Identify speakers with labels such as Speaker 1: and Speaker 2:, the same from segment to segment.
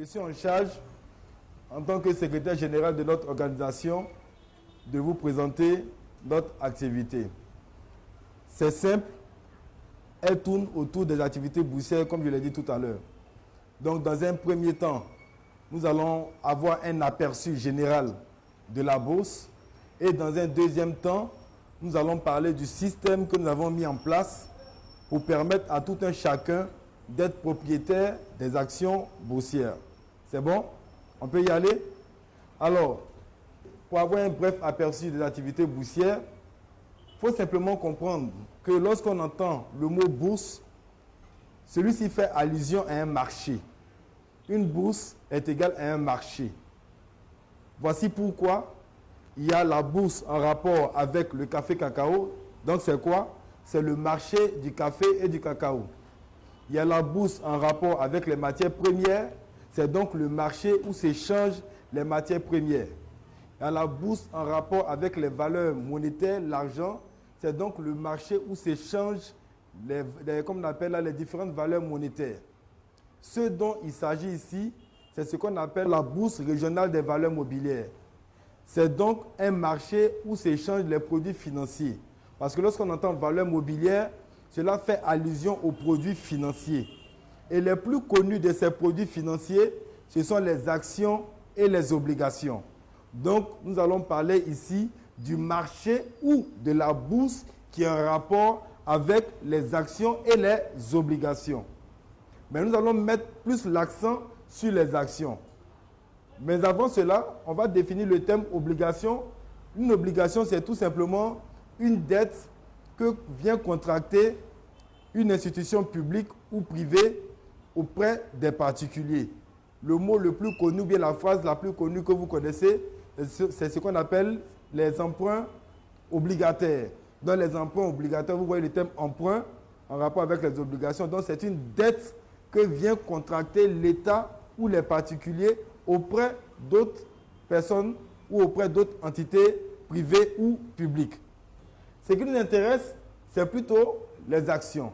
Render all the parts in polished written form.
Speaker 1: Je suis en charge, en tant que secrétaire général de notre organisation, de vous présenter notre activité. C'est simple, elle tourne autour des activités boursières, comme je l'ai dit tout à l'heure. Donc, dans un premier temps, nous allons avoir un aperçu général de la bourse. Et dans un deuxième temps, nous allons parler du système que nous avons mis en place pour permettre à tout un chacun d'être propriétaire des actions boursières. C'est bon? On peut y aller? Alors, pour avoir un bref aperçu des activités boursières, il faut simplement comprendre que lorsqu'on entend le mot bourse, celui-ci fait allusion à un marché. Une bourse est égale à un marché. Voici pourquoi il y a la bourse en rapport avec le café cacao. Donc c'est quoi? C'est le marché du café et du cacao. Il y a la bourse en rapport avec les matières premières. C'est donc le marché où s'échangent les matières premières. Il y a la bourse en rapport avec les valeurs monétaires, l'argent. C'est donc le marché où s'échangent comme on appelle là, les différentes valeurs monétaires. Ce dont il s'agit ici, c'est ce qu'on appelle la bourse régionale des valeurs mobilières. C'est donc un marché où s'échangent les produits financiers. Parce que lorsqu'on entend valeurs mobilières, cela fait allusion aux produits financiers. Et les plus connus de ces produits financiers, ce sont les actions et les obligations. Donc, nous allons parler ici du marché ou de la bourse qui est en rapport avec les actions et les obligations. Mais nous allons mettre plus l'accent sur les actions. Mais avant cela, on va définir le terme obligation. Une obligation, c'est tout simplement une dette que vient contracter une institution publique ou privée auprès des particuliers. Le mot le plus connu, ou bien la phrase la plus connue que vous connaissez, c'est ce qu'on appelle les emprunts obligataires. Dans les emprunts obligataires, vous voyez le terme emprunt en rapport avec les obligations. Donc, c'est une dette que vient contracter l'État ou les particuliers auprès d'autres personnes ou auprès d'autres entités privées ou publiques. Ce qui nous intéresse, c'est plutôt les actions.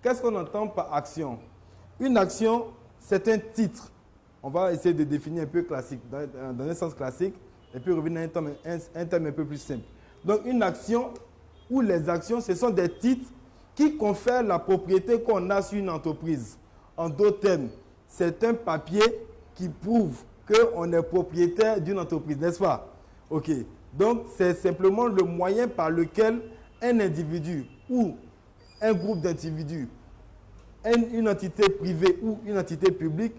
Speaker 1: Qu'est-ce qu'on entend par action? Une action, c'est un titre. On va essayer de définir un peu classique, dans un sens classique, et puis revenir à un terme un peu plus simple. Donc, une action ou les actions, ce sont des titres qui confèrent la propriété qu'on a sur une entreprise. En d'autres termes, c'est un papier qui prouve qu'on est propriétaire d'une entreprise, n'est-ce pas? Ok. Donc, c'est simplement le moyen par lequel un individu ou un groupe d'individus, une entité privée ou une entité publique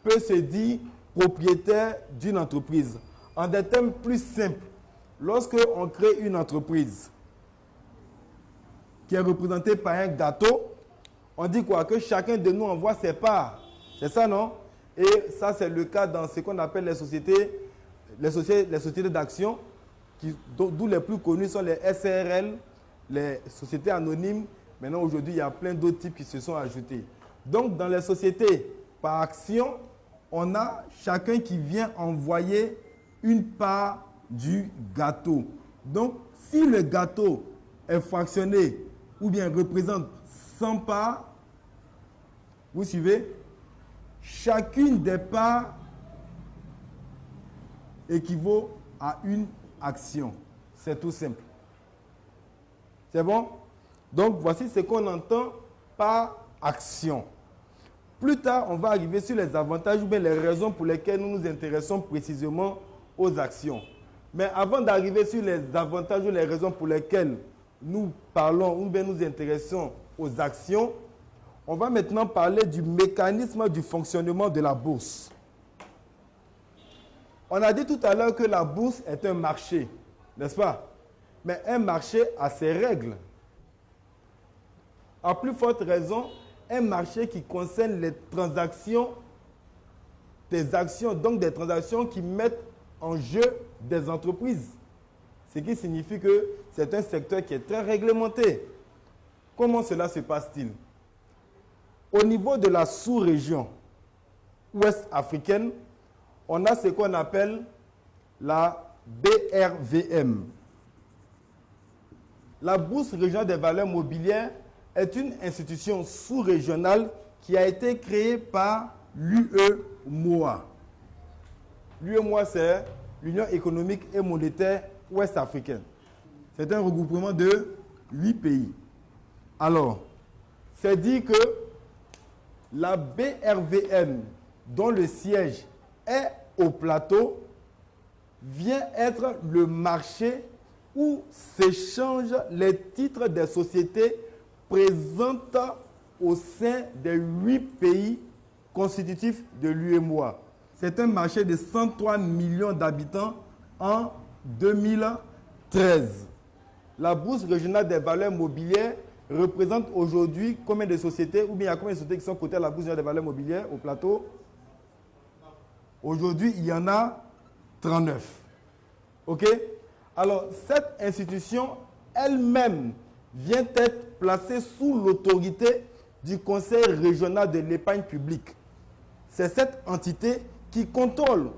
Speaker 1: peut se dire propriétaire d'une entreprise. En des termes plus simples, lorsque on crée une entreprise qui est représentée par un gâteau, on dit quoi? Que chacun de nous envoie ses parts. C'est ça, non? Et ça, c'est le cas dans ce qu'on appelle les sociétés d'action, d'où les plus connus sont les SRL, les sociétés anonymes. Maintenant, aujourd'hui, il y a plein d'autres types qui se sont ajoutés. Donc, dans les sociétés par action, on a chacun qui vient envoyer une part du gâteau. Donc, si le gâteau est fractionné ou bien représente 100 parts, vous suivez? Chacune des parts équivaut à une action. C'est tout simple. C'est bon? Donc, voici ce qu'on entend par action. Plus tard, on va arriver sur les avantages ou bien les raisons pour lesquelles nous nous intéressons précisément aux actions. Mais avant d'arriver sur les avantages ou les raisons pour lesquelles nous parlons ou bien nous intéressons aux actions, on va maintenant parler du mécanisme du fonctionnement de la bourse. On a dit tout à l'heure que la bourse est un marché, n'est-ce pas? Mais un marché a ses règles. À plus forte raison, un marché qui concerne les transactions des actions, donc des transactions qui mettent en jeu des entreprises. Ce qui signifie que c'est un secteur qui est très réglementé. Comment cela se passe-t-il? Au niveau de la sous-région ouest africaine, on a ce qu'on appelle la BRVM. La Bourse régionale des valeurs mobilières est une institution sous-régionale qui a été créée par l'UE l'UEMOA. L'UEMOA, c'est l'Union économique et monétaire ouest-africaine. C'est un regroupement de 8 pays. Alors, c'est dit que la BRVM, dont le siège est au plateau, vient être le marché où s'échangent les titres des sociétés présentes au sein des 8 pays constitutifs de l'UEMOA. C'est un marché de 103 millions d'habitants en 2013. La bourse régionale des valeurs mobilières représente aujourd'hui combien de sociétés, ou bien il y a combien de sociétés qui sont cotées à la bourse régionale des valeurs mobilières au plateau? Aujourd'hui, il y en a 39. OK? Alors, cette institution elle-même vient être placée sous l'autorité du Conseil régional de l'épargne publique. C'est cette entité qui contrôle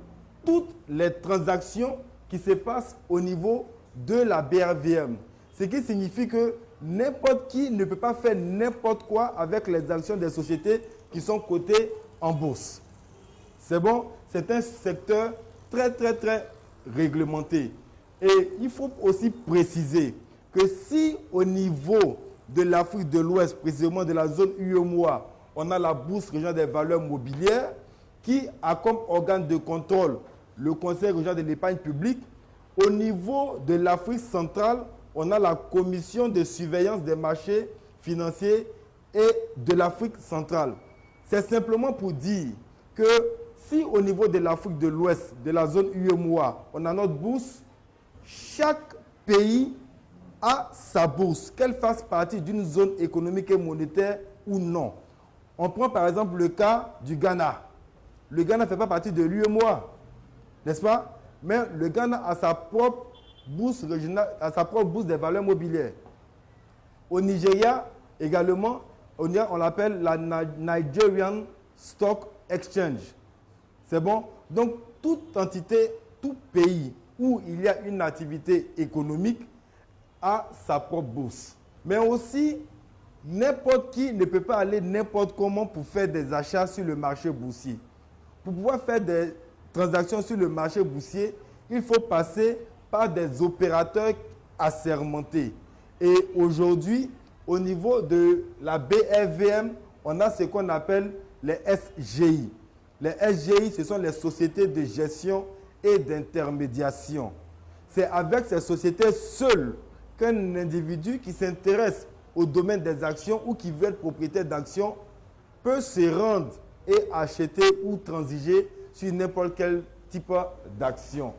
Speaker 1: toutes les transactions qui se passent au niveau de la BRVM. Ce qui signifie que n'importe qui ne peut pas faire n'importe quoi avec les actions des sociétés qui sont cotées en bourse. C'est bon? C'est un secteur très, très, très réglementé. Et il faut aussi préciser que si au niveau de l'Afrique de l'Ouest, précisément de la zone UEMOA, on a la bourse régionale des valeurs mobilières qui a comme organe de contrôle le Conseil régional de l'épargne publique. Au niveau de l'Afrique centrale, on a la commission de surveillance des marchés financiers et de l'Afrique centrale. C'est simplement pour dire que si au niveau de l'Afrique de l'Ouest, de la zone UEMOA, on a notre bourse, chaque pays a sa bourse, qu'elle fasse partie d'une zone économique et monétaire ou non. On prend par exemple le cas du Ghana. Le Ghana ne fait pas partie de l'UEMOA, n'est-ce pas? Mais le Ghana a sa propre bourse régionale, a sa propre bourse des valeurs mobilières. Au Nigeria, également, on l'appelle la Nigerian Stock Exchange. C'est bon? Donc, toute entité, tout pays où il y a une activité économique a sa propre bourse. Mais aussi, n'importe qui ne peut pas aller n'importe comment pour faire des achats sur le marché boursier. Pour pouvoir faire des transactions sur le marché boursier, il faut passer par des opérateurs assermentés. Et aujourd'hui, au niveau de la BRVM, on a ce qu'on appelle les SGI. Les SGI, ce sont les sociétés de gestion et d'intermédiation. C'est avec ces sociétés seules qu'un individu qui s'intéresse au domaine des actions ou qui veut être propriétaire d'actions peut se rendre et acheter ou transiger sur n'importe quel type d'action.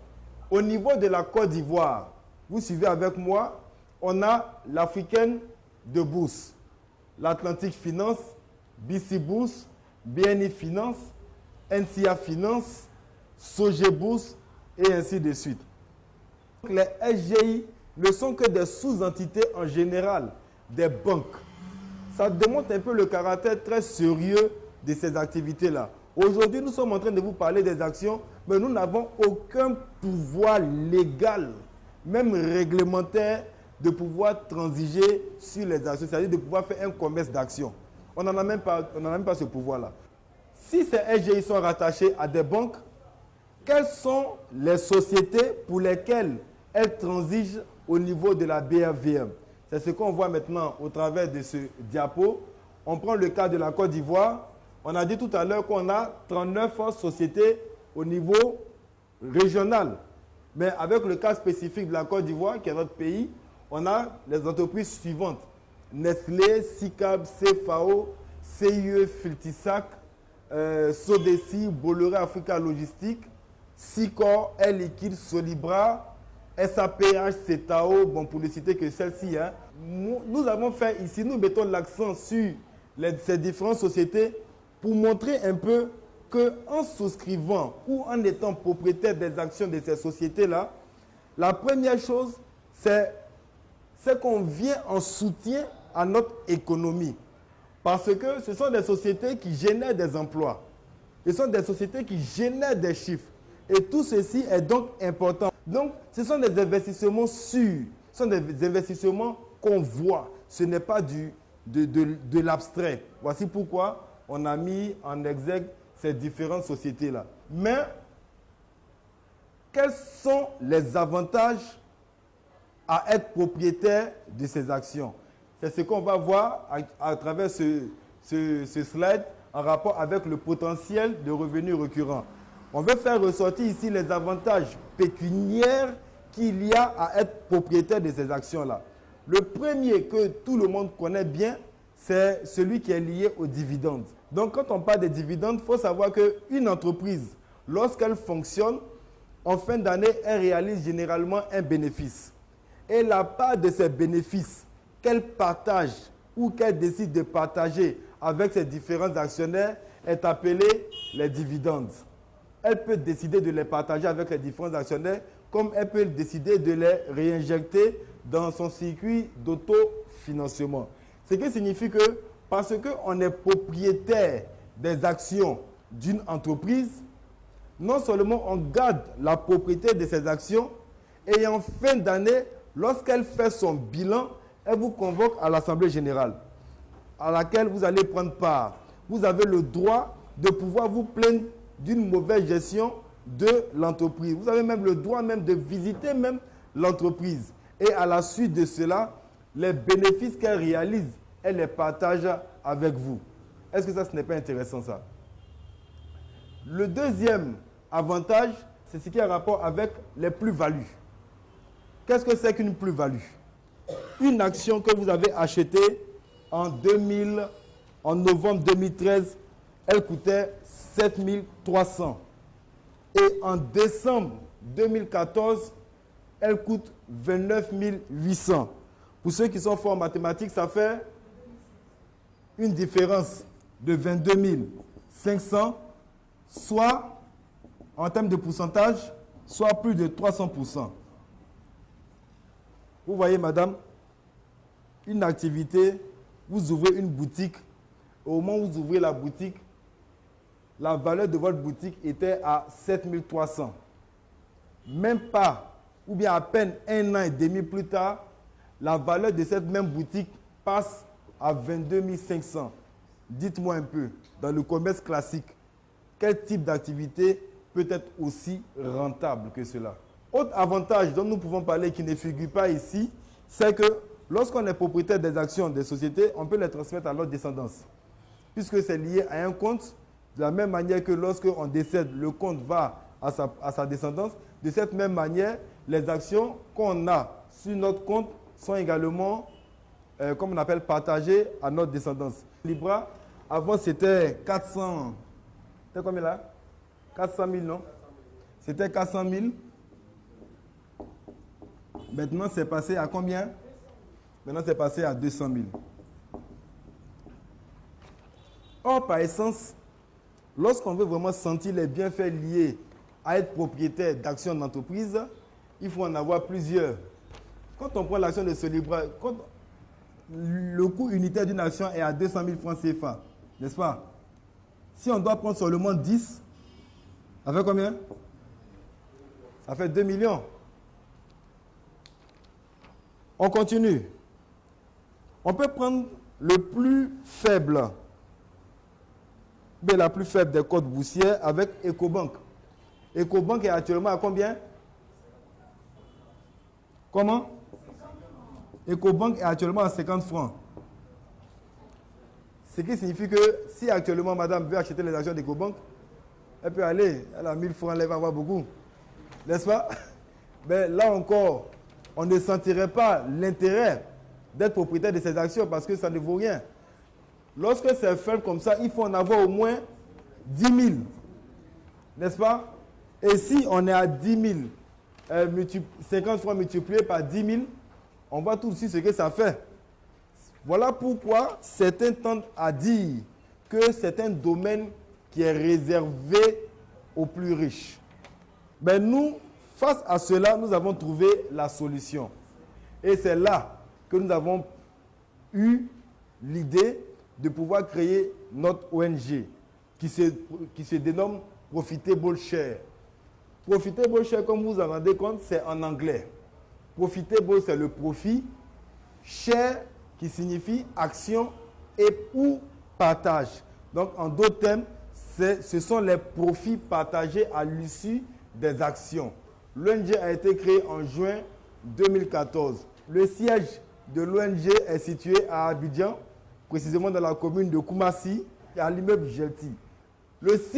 Speaker 1: Au niveau de la Côte d'Ivoire, vous suivez avec moi, on a l'Africaine de Bourse, l'Atlantique Finance, BC Bourse, BNI Finance, NCA Finance, Sogé Bourse et ainsi de suite. Les SGI ne sont que des sous-entités en général des banques. Ça démontre un peu le caractère très sérieux de ces activités-là. Aujourd'hui, nous sommes en train de vous parler des actions, mais nous n'avons aucun pouvoir légal, même réglementaire, de pouvoir transiger sur les actions, c'est-à-dire de pouvoir faire un commerce d'actions. On n'en a même pas ce pouvoir-là. Si ces SGI sont rattachés à des banques, quelles sont les sociétés pour lesquelles elles transigent au niveau de la BRVM? C'est ce qu'on voit maintenant au travers de ce diapo. On prend le cas de la Côte d'Ivoire. On a dit tout à l'heure qu'on a 39 sociétés au niveau régional. Mais avec le cas spécifique de la Côte d'Ivoire, qui est notre pays, on a les entreprises suivantes. Nestlé, SICAB, CFAO, CIE, Filtisac, Sodeci, Bolloré Africa Logistique, Sicor, Air Liquide, Solibra, SAPH, CETAO, bon, pour ne citer que celle-ci. Hein. Nous avons fait ici, nous mettons l'accent sur ces différentes sociétés pour montrer un peu qu'en souscrivant ou en étant propriétaire des actions de ces sociétés-là, la première chose, c'est qu'on vient en soutien à notre économie. Parce que ce sont des sociétés qui génèrent des emplois. Ce sont des sociétés qui génèrent des chiffres. Et tout ceci est donc important. Donc, ce sont des investissements sûrs. Ce sont des investissements qu'on voit. Ce n'est pas de l'abstrait. Voici pourquoi on a mis en exergue ces différentes sociétés-là. Mais, quels sont les avantages à être propriétaire de ces actions? C'est ce qu'on va voir à travers ce slide en rapport avec le potentiel de revenus récurrents. On veut faire ressortir ici les avantages pécuniaires qu'il y a à être propriétaire de ces actions-là. Le premier que tout le monde connaît bien, c'est celui qui est lié aux dividendes. Donc, quand on parle des dividendes, il faut savoir qu'une entreprise, lorsqu'elle fonctionne, en fin d'année, elle réalise généralement un bénéfice. Et la part de ces bénéfices qu'elle partage ou qu'elle décide de partager avec ses différents actionnaires est appelée les dividendes. Elle peut décider de les partager avec les différents actionnaires comme elle peut décider de les réinjecter dans son circuit d'autofinancement. Ce qui signifie que parce qu'on est propriétaire des actions d'une entreprise, non seulement on garde la propriété de ces actions, et en fin d'année, lorsqu'elle fait son bilan, elle vous convoque à l'Assemblée générale, à laquelle vous allez prendre part. Vous avez le droit de pouvoir vous plaindre d'une mauvaise gestion de l'entreprise. Vous avez même le droit même de visiter même l'entreprise. Et à la suite de cela, les bénéfices qu'elle réalise, elle les partage avec vous. Est-ce que ça, ce n'est pas intéressant ça? Le deuxième avantage, c'est ce qui a rapport avec les plus-values. Qu'est-ce que c'est qu'une plus-value? Une action que vous avez achetée en novembre 2013, elle coûtait 7 300. Et en décembre 2014, elle coûte 29 800. Pour ceux qui sont forts en mathématiques, ça fait une différence de 22 500, soit, en termes de pourcentage, soit plus de 300%. Vous voyez, madame, une activité, vous ouvrez une boutique. Au moment où vous ouvrez la boutique, la valeur de votre boutique était à 7 300. Même pas, ou bien à peine un an et demi plus tard, la valeur de cette même boutique passe à 22 500. Dites-moi un peu, dans le commerce classique, quel type d'activité peut être aussi rentable que cela? Autre avantage dont nous pouvons parler qui ne figure pas ici, c'est que lorsqu'on est propriétaire des actions des sociétés, on peut les transmettre à notre descendance. Puisque c'est lié à un compte, de la même manière que lorsqu'on décède, le compte va à sa descendance. De cette même manière, les actions qu'on a sur notre compte sont également, comme on appelle, partagées à notre descendance. Libra, avant c'était 400, c'était combien là? 400 000, non? C'était 400 000. Maintenant, c'est passé à combien? Maintenant, c'est passé à 200 000. Or, par essence, lorsqu'on veut vraiment sentir les bienfaits liés à être propriétaire d'actions d'entreprise, il faut en avoir plusieurs. Quand on prend l'action de Solibra, quand le coût unitaire d'une action est à 200 000 francs CFA, n'est-ce pas? Si on doit prendre seulement 10, ça fait combien? Ça fait 2 millions. On continue. On peut prendre le plus faible, mais la plus faible des codes boursières avec Ecobank. Ecobank est actuellement à combien? Comment? Ecobank est actuellement à 50 francs. Ce qui signifie que si actuellement madame veut acheter les actions d'Ecobank, elle peut aller, elle a 1000 francs, elle va avoir beaucoup. N'est-ce pas? Mais là encore, on ne sentirait pas l'intérêt d'être propriétaire de ces actions parce que ça ne vaut rien. Lorsque c'est faible comme ça, il faut en avoir au moins 10 000. N'est-ce pas? Et si on est à 10 000, 50 francs multipliés par 10 000, on voit tout de suite ce que ça fait. Voilà pourquoi certains tendent à dire que c'est un domaine qui est réservé aux plus riches. Mais nous, face à cela, nous avons trouvé la solution. Et c'est là que nous avons eu l'idée de pouvoir créer notre ONG qui se dénomme Profitable Share. Profitable Share, comme vous vous en rendez compte, c'est en anglais. Profitable, c'est le profit. Share, qui signifie action et ou partage. Donc, en d'autres termes, ce sont les profits partagés à l'issue des actions. L'ONG a été créée en juin 2014. Le siège de l'ONG est situé à Abidjan, précisément dans la commune de Koumassi, à l'immeuble Gelti. Le site